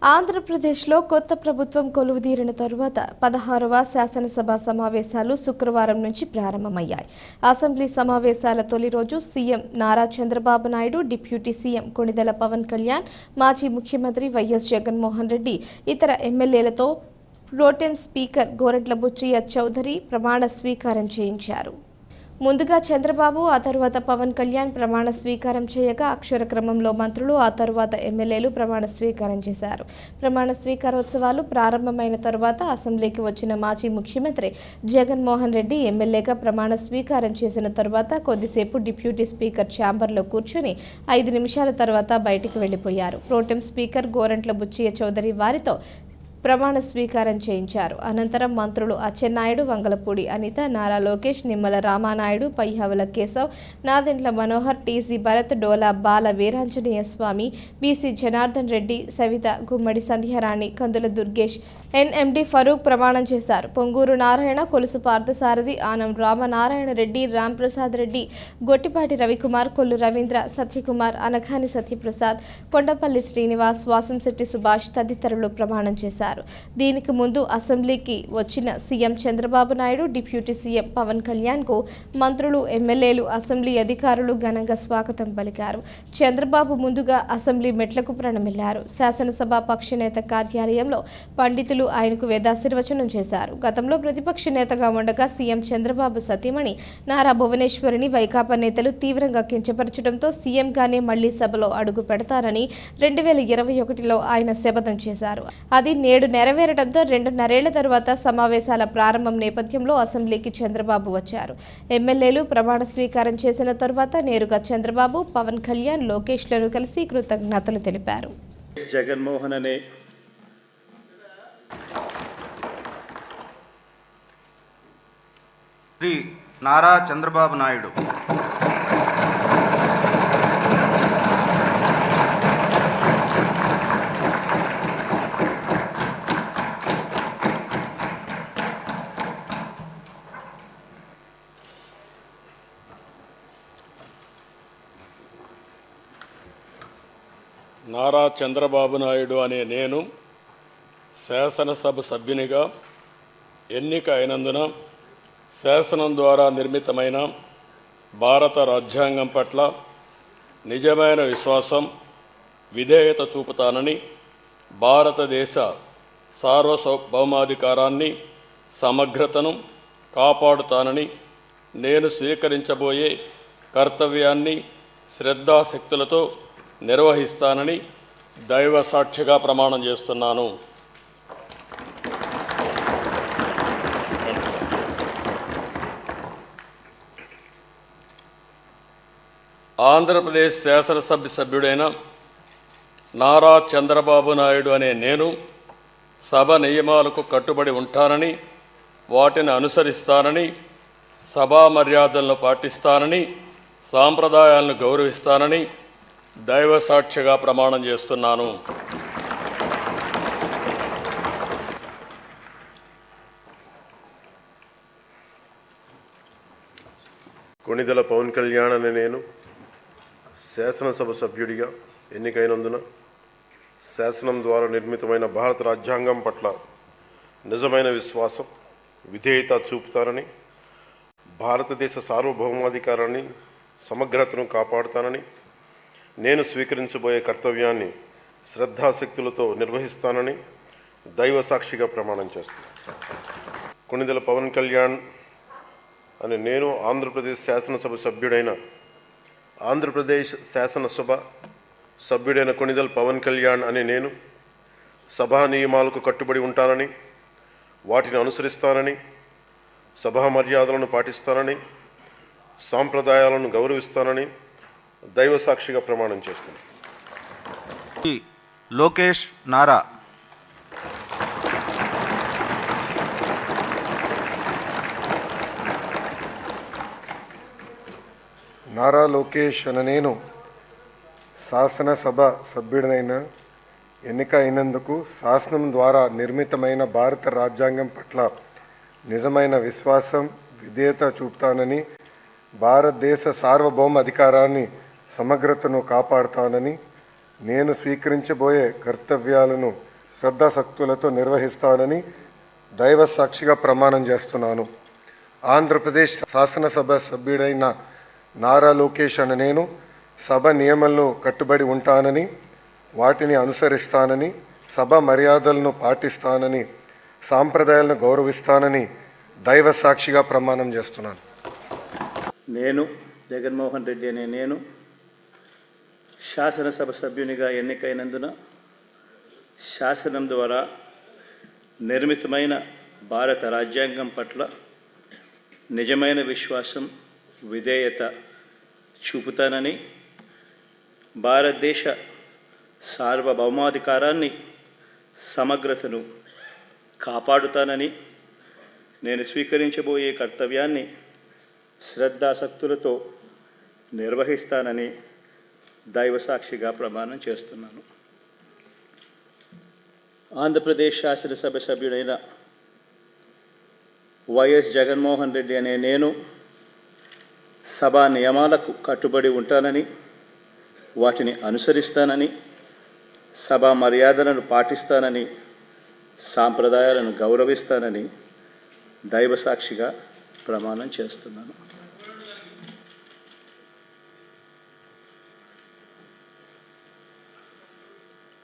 ఆంధ్రప్రదేశ్లో కొత్త ప్రభుత్వం కొలువుదీరిన తరువాత 16వ శాసనసభ సమావేశాలు శుక్రవారం నుంచి ప్రారంభమయ్యాయి. అసెంబ్లీ సమావేశాల తొలి రోజు CM Nara Chandrababu Naidu, deputy CM Konidela Pawan Kalyan, మాజీ ముఖ్యమంత్రి వైఎస్ జగన్మోహన్ రెడ్డి, ఇతర ఎమ్మెల్యేలతో ప్రోటెం స్పీకర్ గోరంట్ల బుచ్చయ్య చౌదరి ప్రమాణ స్వీకారం చేయించారు. ముందుగా చంద్రబాబు, ఆ తరువాత పవన్ కళ్యాణ్ ప్రమాణ స్వీకారం చేయగా అక్షర క్రమంలో మంత్రులు, ఆ తరువాత ఎమ్మెల్యేలు ప్రమాణ స్వీకారం చేశారు. ప్రమాణ స్వీకారోత్సవాలు ప్రారంభమైన తరువాత అసెంబ్లీకి వచ్చిన మాజీ ముఖ్యమంత్రి జగన్మోహన్ రెడ్డి ఎమ్మెల్యేగా ప్రమాణ స్వీకారం చేసిన తరువాత కొద్దిసేపు డిప్యూటీ స్పీకర్ ఛాంబర్లో కూర్చొని 5 నిమిషాల తర్వాత బయటికి వెళ్లిపోయారు. ప్రోటెం స్పీకర్ గోరంట్ల బుచ్చయ్య చౌదరి వారితో ప్రమాణ స్వీకారం చేయించారు. అనంతరం మంత్రులు అచ్చెన్నాయుడు, వంగలపూడి అనిత, నారా లోకేష్, నిమ్మల రామానాయుడు, పయ్యావుల కేశవ్, నాదెండ్ల మనోహర్, టీజీ భరత్, డోలా బాల వీరాంజనేయ స్వామి, బీసీ జనార్దన్ రెడ్డి, సవిత, గుమ్మడి సంధ్యారాణి, కందుల దుర్గేష్, ఎన్ఎండి ఫరూక్ ప్రమాణం చేశారు. పొంగూరు నారాయణ, కొలుసు పార్థసారథి, ఆనం రామనారాయణ రెడ్డి, రాంప్రసాద్ రెడ్డి, గొట్టిపాటి రవికుమార్, కొల్లు రవీంద్ర, సత్యకుమార్, అనఘాని సత్యప్రసాద్, కొండపల్లి శ్రీనివాస్, వాసంశెట్టి సుభాష్ తదితరులు ప్రమాణం చేశారు. దీనికి ముందు అసెంబ్లీకి వచ్చిన CM Chandrababu Naidu, deputy CM Pawan Kalyan కు మంత్రులు, ఎమ్మెల్యేలు, అసెంబ్లీ అధికారులు ఘనంగా స్వాగతం పలికారు. చంద్రబాబు ముందుగా అసెంబ్లీ మెట్లకు ప్రణమిల్లారు. శాసనసభ పక్షనేత కార్యాలయంలో పండితులు ఆయనకు వేదాశీర్వచనం చేశారు. గతంలో ప్రతిపక్ష నేతగా ఉండగా సీఎం చంద్రబాబు సతీమణి నారా భువనేశ్వరిని వైకాపా నేతలు తీవ్రంగా కించపరచడంతో సీఎంగానే మళ్లీ సభలో అడుగు పెడతారని 2021లో ఆయన శపథం చేశారు. అది నేడు నెరవేరడంతో 2.5 ఏళ్ల తరువాత సమావేశాల ప్రారంభం నేపథ్యంలో అసెంబ్లీకి చంద్రబాబు వచ్చారు. ఎమ్మెల్యేలు ప్రమాణ స్వీకారం చేసిన తరువాత నేరుగా చంద్రబాబు, పవన్ కళ్యాణ్, లోకేష్లను కలిసి కృతజ్ఞతలు తెలిపారు. జగన్మోహన్ అనే శ్రీ నారా చంద్రబాబు నాయుడు నారా చంద్రబాబు నాయుడు అనే నేను శాసనసభ సభ్యునిగా ఎన్నిక అయినందున శాసనం ద్వారా నిర్మితమైన భారత రాజ్యాంగం పట్ల నిజమైన విశ్వాసం, విధేయత చూపుతానని, భారతదేశ సార్వభౌమాధికారాన్ని, సమగ్రతను కాపాడుతానని, నేను స్వీకరించబోయే కర్తవ్యాన్ని శ్రద్ధాశక్తులతో నిర్వహిస్తానని దైవ సాక్షిగా ప్రమాణం చేస్తున్నాను. ఆంధ్రప్రదేశ్ శాసనసభ సభ్యుడైన నారా చంద్రబాబు నాయుడు అనే నేను సభ నియమాలకు కట్టుబడి ఉంటానని, వాటిని అనుసరిస్తానని, సభా మర్యాదలను పాటిస్తానని, సాంప్రదాయాలను గౌరవిస్తానని దైవ సాక్షిగా ప్రమాణం చేస్తున్నాను. కొణిదెల పవన్ కళ్యాణ్ అనే నేను శాసనసభ సభ్యుడిగా ఎన్నికైనందున శాసనం ద్వారా నిర్మితమైన భారత రాజ్యాంగం పట్ల నిజమైన విశ్వాసం, విధేయత చూపుతానని, భారతదేశ సార్వభౌమాధికారాన్ని, సమగ్రతను కాపాడుతానని, నేను స్వీకరించబోయే కర్తవ్యాన్ని శ్రద్ధాశక్తులతో నిర్వహిస్తానని దైవ సాక్షిగా ప్రమాణం చేస్తాను. కొణిదెల పవన్ కళ్యాణ్ అని నేను ఆంధ్రప్రదేశ్ శాసనసభ సభ్యుడైన కొణిదెల పవన్ కళ్యాణ్ అని నేను సభా నియమాలకు కట్టుబడి ఉంటానని, వాటిని అనుసరిస్తానని, సభా మర్యాదలను పాటిస్తానని, సాంప్రదాయాలను గౌరవిస్తానని దైవ సాక్షిగా ప్రమాణం చేస్తున్నాను. లోకేష్ నారా లోకేష్ అనే నేను శాసనసభ సభ్యుడినైన ఎన్నిక అయినందుకు శాసనం ద్వారా నిర్మితమైన భారత రాజ్యాంగం పట్ల నిజమైన విశ్వాసం, విధేయత చూపుతానని, భారతదేశ సార్వభౌమ అధికారాన్ని, సమగ్రతను కాపాడుతానని, నేను స్వీకరించబోయే కర్తవ్యాలను శ్రద్ధాశక్తులతో నిర్వహిస్తానని దైవ సాక్షిగా ప్రమాణం చేస్తున్నాను. ఆంధ్రప్రదేశ్ శాసనసభ సభ్యుడైన నారా లోకేష్ అనే నేను సభ నియమాలను కట్టుబడి ఉంటానని, వాటిని అనుసరిస్తానని, సభ మర్యాదలను పాటిస్తానని, సాంప్రదాయాలను గౌరవిస్తానని దైవ సాక్షిగా ప్రమాణం చేస్తున్నాను. నేను జగన్మోహన్ రెడ్డి అనే నేను శాసనసభ సభ్యునిగా ఎన్నికైనందున శాసనం ద్వారా నిర్మితమైన భారత రాజ్యాంగం పట్ల నిజమైన విశ్వాసం, విధేయత చూపుతానని, భారతదేశ సార్వభౌమాధికారాన్ని, సమగ్రతను కాపాడుతానని, నేను స్వీకరించబోయే కర్తవ్యాన్ని శ్రద్ధాసక్తులతో నిర్వహిస్తానని దైవసాక్షిగా ప్రమాణం చేస్తున్నాను. ఆంధ్రప్రదేశ్ శాసనసభ సభ్యుడైన వైఎస్ జగన్మోహన్ రెడ్డి అనే నేను సభా నియమాలకు కట్టుబడి ఉంటానని, వాటిని అనుసరిస్తానని, సభా మర్యాదలను పాటిస్తానని, సాంప్రదాయాలను గౌరవిస్తానని దైవసాక్షిగా ప్రమాణం చేస్తున్నాను.